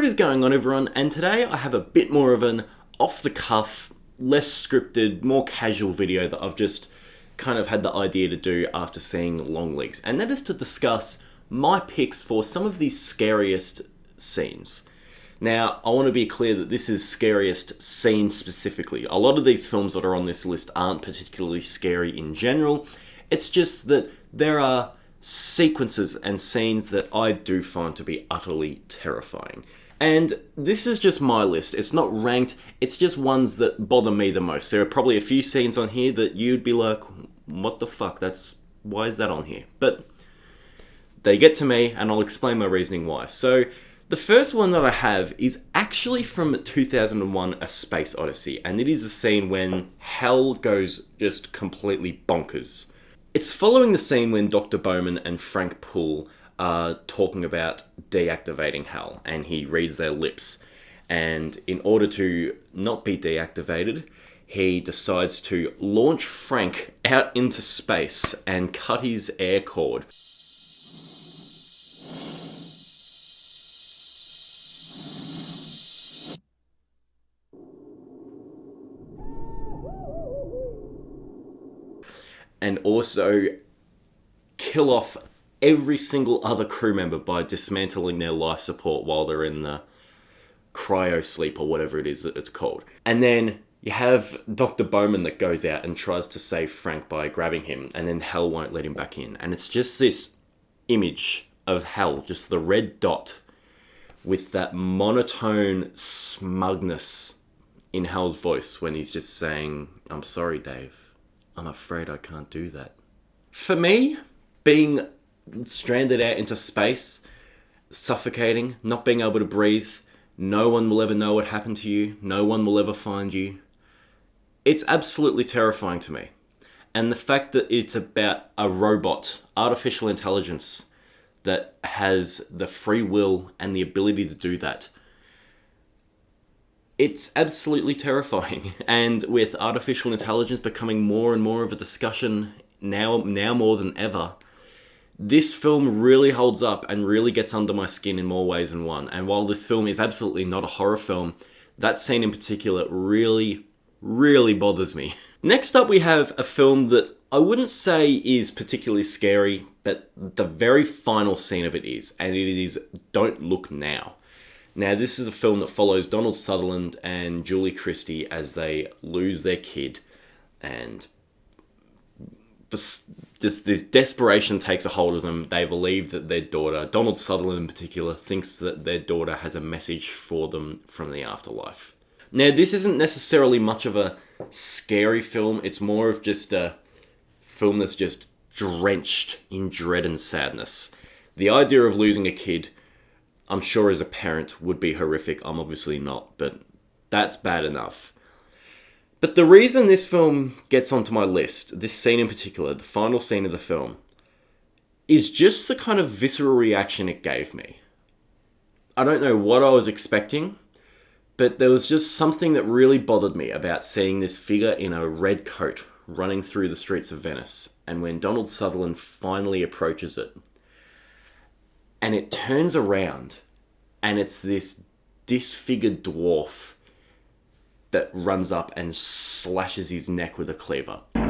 What is going on, everyone? And today I have a bit more of an off-the-cuff, less scripted, more casual video that I've just kind of had the idea to do after seeing Longlegs. And that is to discuss my picks for some of the scariest scenes. Now, I want to be clear that this is scariest scenes specifically. A lot of these films that are on this list aren't particularly scary in general. It's just that there are sequences and scenes that I do find to be utterly terrifying. And this is just my list. It's not ranked, it's just ones that bother me the most. There are probably a few scenes on here that you'd be like, what the fuck, why is that on here? But they get to me and I'll explain my reasoning why. So the first one that I have is actually from 2001 A Space Odyssey, and it is a scene when hell goes just completely bonkers. It's following the scene when Dr. Bowman and Frank Poole are talking about deactivating hell, and he reads their lips. And in order to not be deactivated, he decides to launch Frank out into space and cut his air cord. And also kill off every single other crew member by dismantling their life support while they're in the cryo sleep or whatever it is that it's called. And then you have Dr. Bowman that goes out and tries to save Frank by grabbing him, and then hell won't let him back in. And it's just this image of hell, just the red dot with that monotone smugness in hell's voice when he's just saying, "I'm sorry, Dave. I'm afraid I can't do that." For me, being stranded out into space, suffocating, not being able to breathe, no one will ever know what happened to you, no one will ever find you, it's absolutely terrifying to me. And the fact that it's about a robot, artificial intelligence, that has the free will and the ability to do that, it's absolutely terrifying. And with artificial intelligence becoming more and more of a discussion now more than ever, this film really holds up and really gets under my skin in more ways than one. And while this film is absolutely not a horror film, that scene in particular really, really bothers me. Next up, we have a film that I wouldn't say is particularly scary, but the very final scene of it is, and it is Don't Look Now. Now, this is a film that follows Donald Sutherland and Julie Christie as they lose their kid, and just this desperation takes a hold of them. They believe that their daughter, Donald Sutherland in particular, thinks that their daughter has a message for them from the afterlife. Now, this isn't necessarily much of a scary film. It's more of just a film that's just drenched in dread and sadness. The idea of losing a kid, I'm sure as a parent, would be horrific. I'm obviously not, but that's bad enough. But the reason this film gets onto my list, this scene in particular, the final scene of the film, is just the kind of visceral reaction it gave me. I don't know what I was expecting, but there was just something that really bothered me about seeing this figure in a red coat running through the streets of Venice. And when Donald Sutherland finally approaches it, and it turns around, and it's this disfigured dwarf that runs up and slashes his neck with a cleaver. Wait.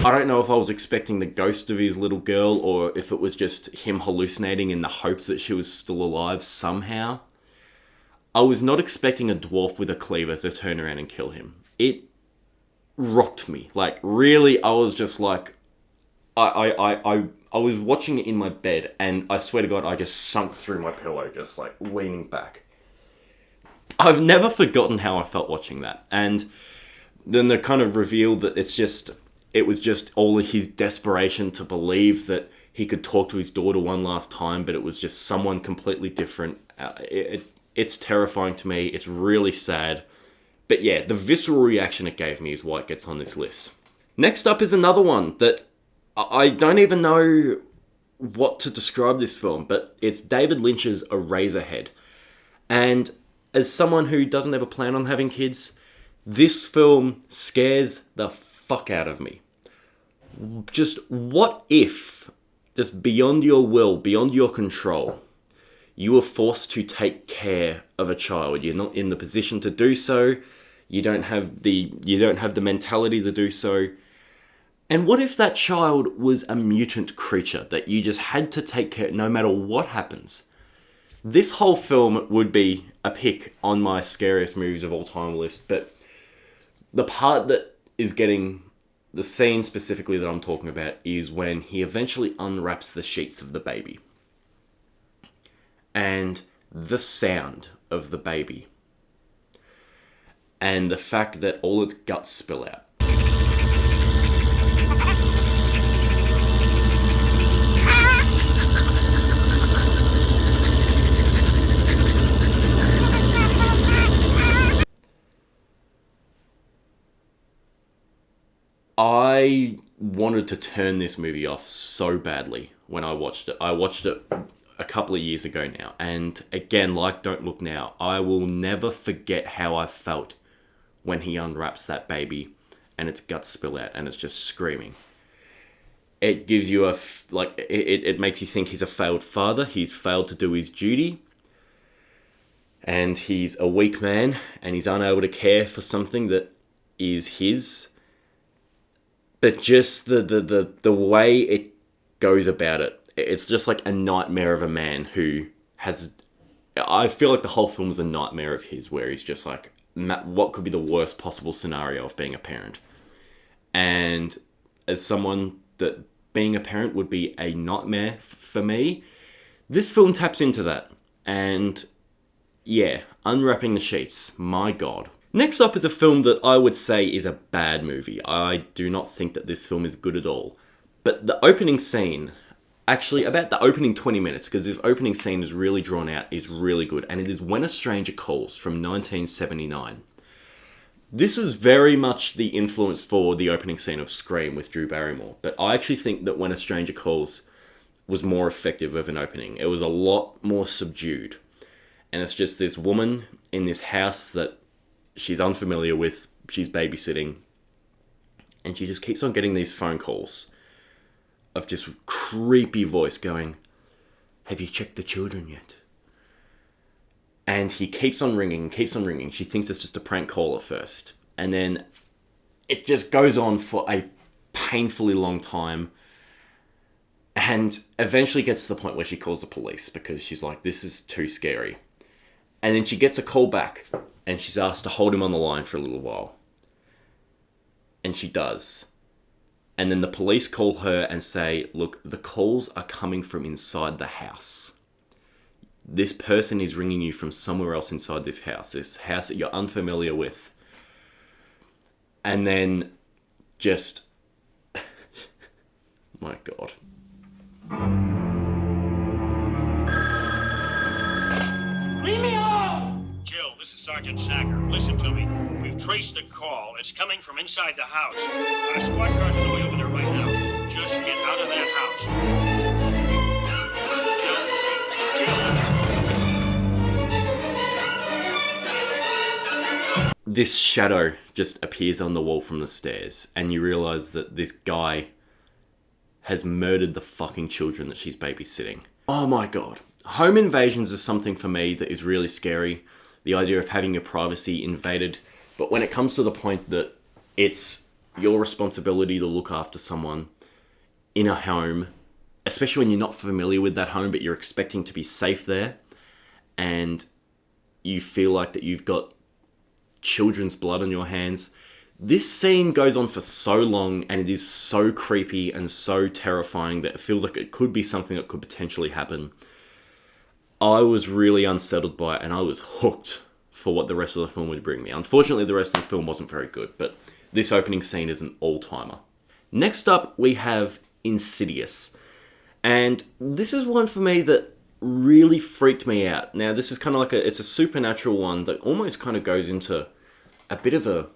I don't know if I was expecting the ghost of his little girl or if it was just him hallucinating in the hopes that she was still alive somehow. I was not expecting a dwarf with a cleaver to turn around and kill him. It rocked me. Like, really, I was just like, I was watching it in my bed, and I swear to God, I just sunk through my pillow, just like leaning back. I've never forgotten how I felt watching that. And then they kind of revealed that it was just all of his desperation to believe that he could talk to his daughter one last time, but it was just someone completely different. It's terrifying to me. It's really sad. But yeah, the visceral reaction it gave me is why it gets on this list. Next up is another one that I don't even know what to describe this film, but it's David Lynch's Eraserhead. And as someone who doesn't ever plan on having kids, this film scares the fuck out of me. Just what if, just beyond your will, beyond your control, you were forced to take care of a child? You're not in the position to do so. You don't have the mentality to do so. And what if that child was a mutant creature that you just had to take care of no matter what happens? This whole film would be a pick on my scariest movies of all time list, but the part that is getting the scene specifically that I'm talking about is when he eventually unwraps the sheets of the baby. And the sound of the baby. And the fact that all its guts spill out. I wanted to turn this movie off so badly when I watched it. I watched it a couple of years ago now. And again, like Don't Look Now, I will never forget how I felt when he unwraps that baby and its guts spill out and it's just screaming. It gives you it makes you think he's a failed father. He's failed to do his duty. And he's a weak man and he's unable to care for something that is his. But just the way it goes about it, it's just like a nightmare of a man who has... I feel like the whole film is a nightmare of his, where he's just like, what could be the worst possible scenario of being a parent? And as someone that being a parent would be a nightmare for me, this film taps into that. And yeah, unwrapping the sheets, my God. Next up is a film that I would say is a bad movie. I do not think that this film is good at all. But the opening scene, actually about the opening 20 minutes, because this opening scene is really drawn out, is really good. And it is When a Stranger Calls from 1979. This is very much the influence for the opening scene of Scream with Drew Barrymore. But I actually think that When a Stranger Calls was more effective of an opening. It was a lot more subdued. And it's just this woman in this house that she's unfamiliar with, she's babysitting, and she just keeps on getting these phone calls of just creepy voice going, "Have you checked the children yet?" And he keeps on ringing. She thinks it's just a prank call at first. And then it just goes on for a painfully long time. And eventually gets to the point where she calls the police because she's like, this is too scary. And then she gets a call back and she's asked to hold him on the line for a little while. And she does. And then the police call her and say, look, the calls are coming from inside the house. This person is ringing you from somewhere else inside this house that you're unfamiliar with. And then just... my God. Leave me alone! Jill, this is Sergeant Sacker. Listen to me. We've traced the call. It's coming from inside the house. Our squad car's on the way over there right now. Just get out of that house. Jill. This shadow just appears on the wall from the stairs, and you realize that this guy has murdered the fucking children that she's babysitting. Oh my God. Home invasions is something for me that is really scary. The idea of having your privacy invaded. But when it comes to the point that it's your responsibility to look after someone in a home, especially when you're not familiar with that home, but you're expecting to be safe there, and you feel like that you've got children's blood on your hands. This scene goes on for so long, and it is so creepy and so terrifying that it feels like it could be something that could potentially happen. I was really unsettled by it, and I was hooked for what the rest of the film would bring me. Unfortunately, the rest of the film wasn't very good, but this opening scene is an all-timer. Next up, we have Insidious. And this is one for me that really freaked me out. Now, this is kind of like it's a supernatural one that almost kind of goes into a bit of a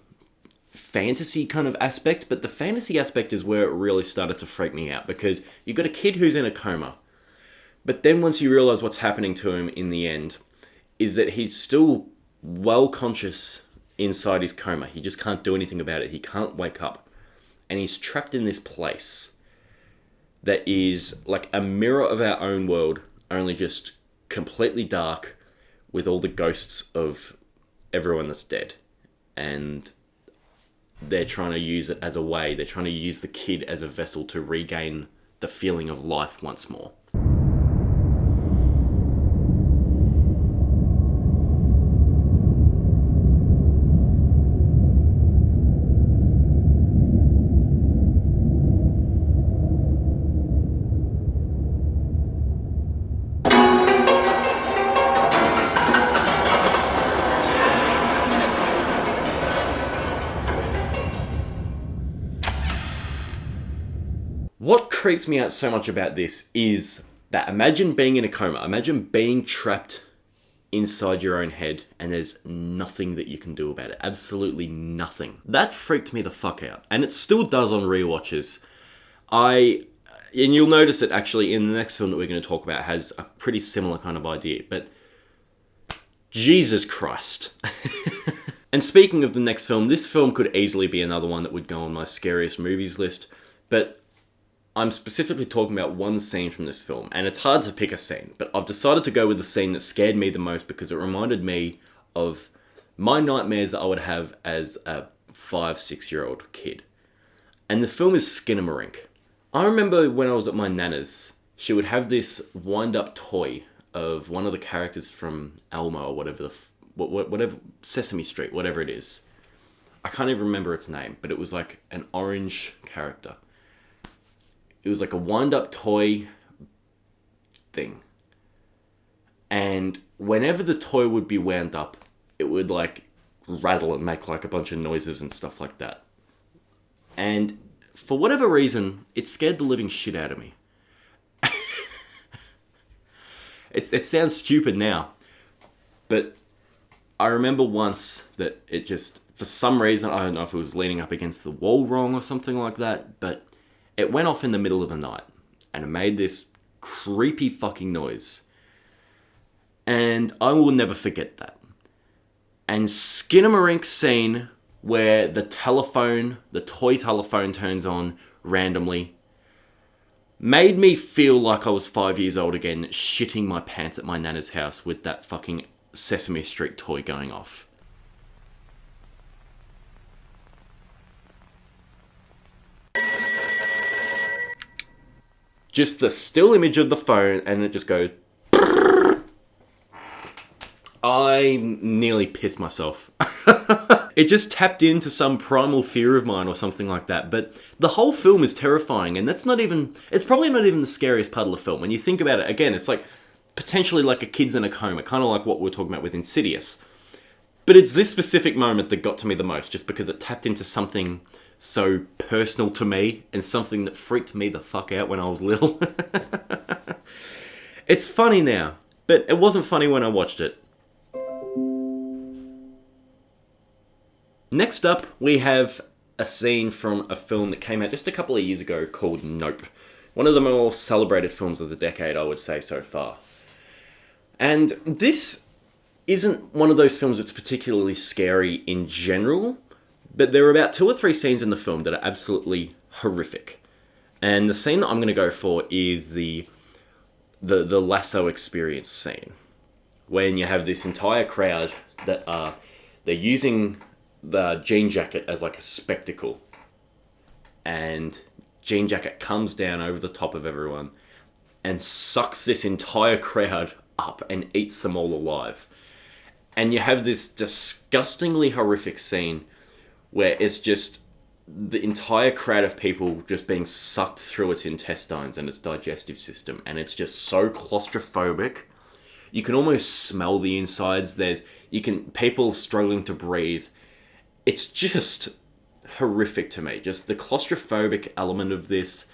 fantasy kind of aspect, but the fantasy aspect is where it really started to freak me out, because you've got a kid who's in a coma, but then once you realize what's happening to him in the end, is that he's still well conscious inside his coma. He just can't do anything about it. He can't wake up. And he's trapped in this place that is like a mirror of our own world, only just completely dark, with all the ghosts of everyone that's dead. And they're trying to use it as a way. They're trying to use the kid as a vessel to regain the feeling of life once more. What creeps me out so much about this is that imagine being in a coma. Imagine being trapped inside your own head and there's nothing that you can do about it. Absolutely nothing. That freaked me the fuck out. And it still does on rewatches. And you'll notice it actually in the next film that we're going to talk about has a pretty similar kind of idea. But Jesus Christ. And speaking of the next film, this film could easily be another one that would go on my scariest movies list. But I'm specifically talking about one scene from this film, and it's hard to pick a scene, but I've decided to go with the scene that scared me the most because it reminded me of my nightmares that I would have as a 5-6-year-old kid. And the film is Skinamarink. I remember when I was at my nana's, she would have this wind-up toy of one of the characters from Elmo or whatever, whatever Sesame Street, whatever it is. I can't even remember its name, but it was like an orange character. It was like a wind-up toy thing. And whenever the toy would be wound up, it would like rattle and make like a bunch of noises and stuff like that. And for whatever reason, it scared the living shit out of me. It sounds stupid now, but I remember once that it just, for some reason, I don't know if it was leaning up against the wall wrong or something like that, but it went off in the middle of the night, and it made this creepy fucking noise. And I will never forget that. And Skinamarink's scene where the toy telephone turns on randomly, made me feel like I was 5 years old again, shitting my pants at my nana's house with that fucking Sesame Street toy going off. Just the still image of the phone, and it just goes... I nearly pissed myself. It just tapped into some primal fear of mine or something like that. But the whole film is terrifying, and it's probably not even the scariest part of the film. When you think about it, again, it's like potentially like a kid's in a coma, kind of like what we're talking about with Insidious. But it's this specific moment that got to me the most, just because it tapped into something so personal to me, and something that freaked me the fuck out when I was little. It's funny now, but it wasn't funny when I watched it. Next up, we have a scene from a film that came out just a couple of years ago called Nope. One of the more celebrated films of the decade, I would say, so far. And this isn't one of those films that's particularly scary in general, but there are about 2 or 3 scenes in the film that are absolutely horrific. And the scene that I'm going to go for is the lasso experience scene. When you have this entire crowd that they're using the jean jacket as like a spectacle. And jean jacket comes down over the top of everyone and sucks this entire crowd up and eats them all alive. And you have this disgustingly horrific scene where it's just the entire crowd of people just being sucked through its intestines and its digestive system. And it's just so claustrophobic. You can almost smell the insides. People struggling to breathe. It's just horrific to me. Just the claustrophobic element of this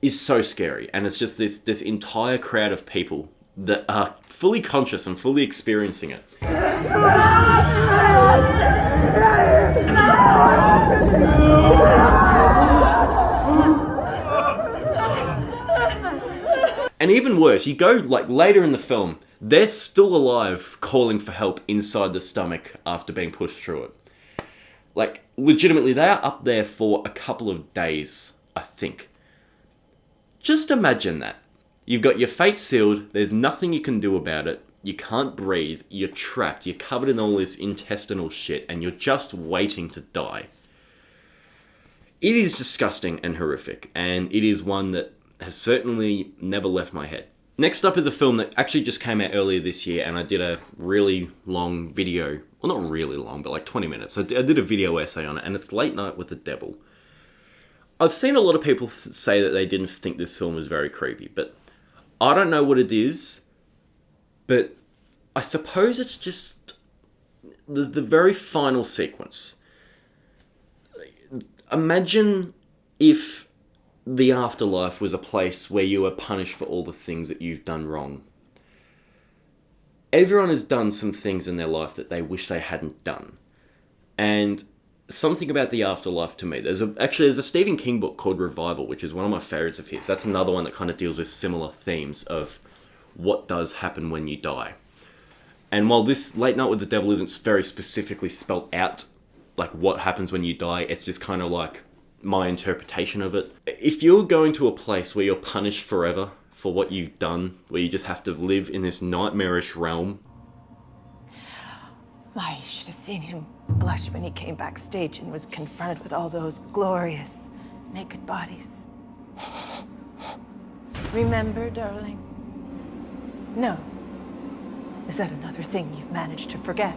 is so scary. And it's just this entire crowd of people that are fully conscious and fully experiencing it. And even worse, you go like later in the film, they're still alive calling for help inside the stomach after being pushed through it. Like, legitimately, they are up there for a couple of days, I think. Just imagine that. You've got your fate sealed, there's nothing you can do about it, you can't breathe, you're trapped, you're covered in all this intestinal shit, and you're just waiting to die. It is disgusting and horrific, and it is one that has certainly never left my head. Next up is a film that actually just came out earlier this year, and I did a really long video. Well, not really long, but like 20 minutes. I did a video essay on it, and it's Late Night with the Devil. I've seen a lot of people say that they didn't think this film was very creepy, but I don't know what it is, but I suppose it's just the very final sequence. Imagine if the afterlife was a place where you are punished for all the things that you've done wrong. Everyone has done some things in their life that they wish they hadn't done. And something about the afterlife to me, there's a Stephen King book called Revival, which is one of my favorites of his. That's another one that kind of deals with similar themes of what does happen when you die. And while this Late Night with the Devil isn't very specifically spelled out, like what happens when you die, it's just kind of like my interpretation of it. If you're going to a place where you're punished forever for what you've done, where you just have to live in this nightmarish realm. My, you should have seen him blush when he came backstage and was confronted with all those glorious, naked bodies. Remember, darling? No. Is that another thing you've managed to forget?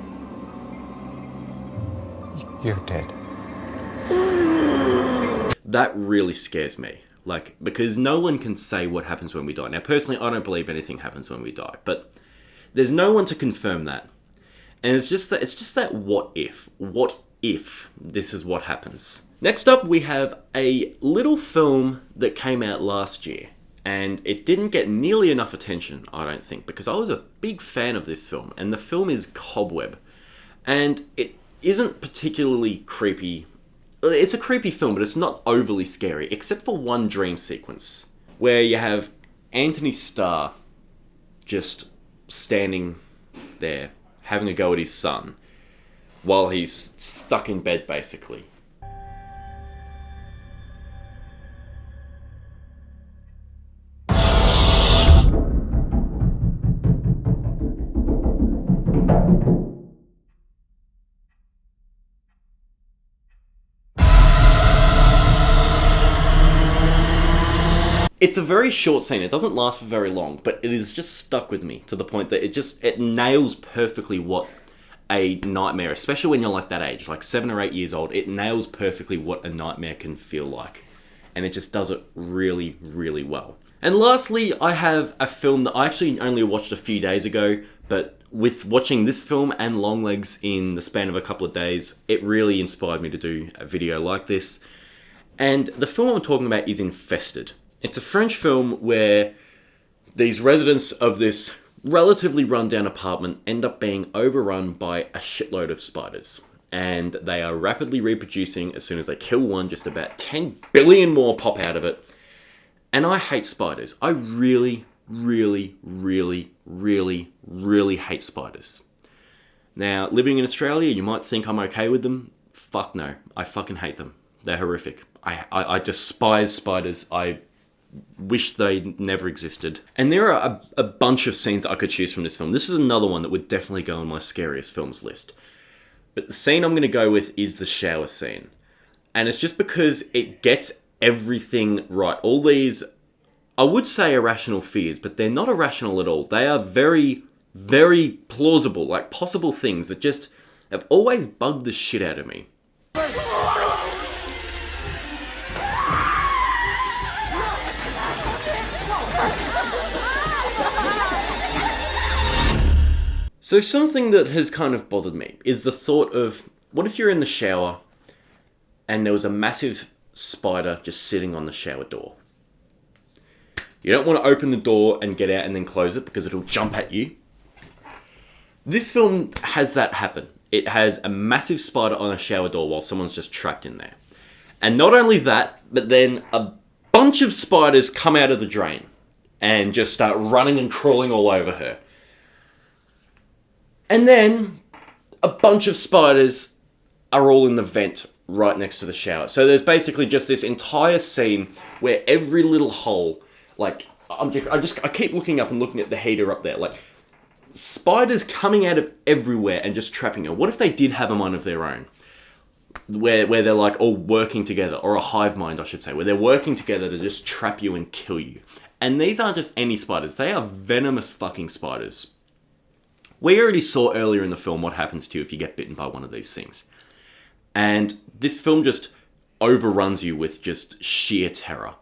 You're dead. That really scares me. Like, because no one can say what happens when we die. Now, personally, I don't believe anything happens when we die, but there's no one to confirm that. And it's just that what if this is what happens. Next up, we have a little film that came out last year, and it didn't get nearly enough attention, I don't think, because I was a big fan of this film, and the film is Cobweb. And it isn't particularly creepy. It's a creepy film, but it's not overly scary, except for one dream sequence, where you have Anthony Starr just standing there, having a go at his son, while he's stuck in bed, basically. It's a very short scene. It doesn't last for very long, but it is just stuck with me to the point that it nails perfectly what a nightmare, especially when you're like that age, like 7 or 8 years old, it nails perfectly what a nightmare can feel like. And it just does it really, really well. And lastly, I have a film that I actually only watched a few days ago, but with watching this film and Longlegs in the span of a couple of days, it really inspired me to do a video like this. And the film I'm talking about is Infested. It's a French film where these residents of this relatively rundown apartment end up being overrun by a shitload of spiders. And they are rapidly reproducing. As soon as they kill one, just about 10 billion more pop out of it. And I hate spiders. I really, really, really, really, really hate spiders. Now, living in Australia, you might think I'm okay with them. Fuck no. I fucking hate them. They're horrific. I despise spiders. I wish they never existed. And there are a bunch of scenes that I could choose from this film. This is another one that would definitely go on my scariest films list. But the scene I'm going to go with is the shower scene. And it's just because it gets everything right. All these, I would say irrational fears, but they're not irrational at all. They are very, very plausible, like possible things that just have always bugged the shit out of me. So something that has kind of bothered me is the thought of, what if you're in the shower and there was a massive spider just sitting on the shower door? You don't want to open the door and get out and then close it because it'll jump at you. This film has that happen. It has a massive spider on a shower door while someone's just trapped in there. And not only that, but then a bunch of spiders come out of the drain. and just start running and crawling all over her. And then a bunch of spiders are all in the vent right next to the shower. So there's basically just this entire scene where every little hole, like, I keep looking up and looking at the heater up there, like, spiders coming out of everywhere and just trapping her. What if they did have a mind of their own? Where they're like all working together, or a hive mind, I should say, where they're working together to just trap you and kill you. And these aren't just any spiders, they are venomous fucking spiders. We already saw earlier in the film what happens to you if you get bitten by one of these things. And this film just overruns you with just sheer terror.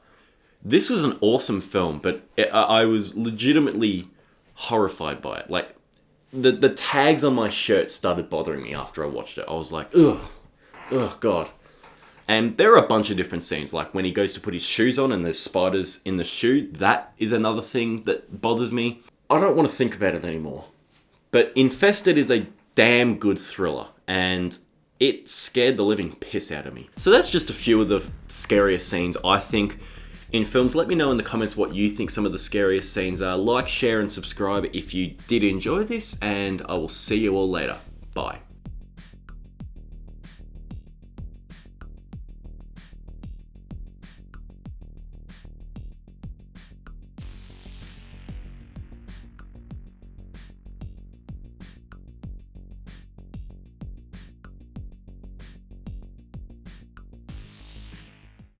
This was an awesome film, but I was legitimately horrified by it. Like, the tags on my shirt started bothering me after I watched it. I was like, ugh, God. And there are a bunch of different scenes, like when he goes to put his shoes on and there's spiders in the shoe. That is another thing that bothers me. I don't want to think about it anymore. But Infested is a damn good thriller, and it scared the living piss out of me. So that's just a few of the scariest scenes, I think, in films. Let me know in the comments what you think some of the scariest scenes are. Like, share, and subscribe if you did enjoy this, and I will see you all later. Bye.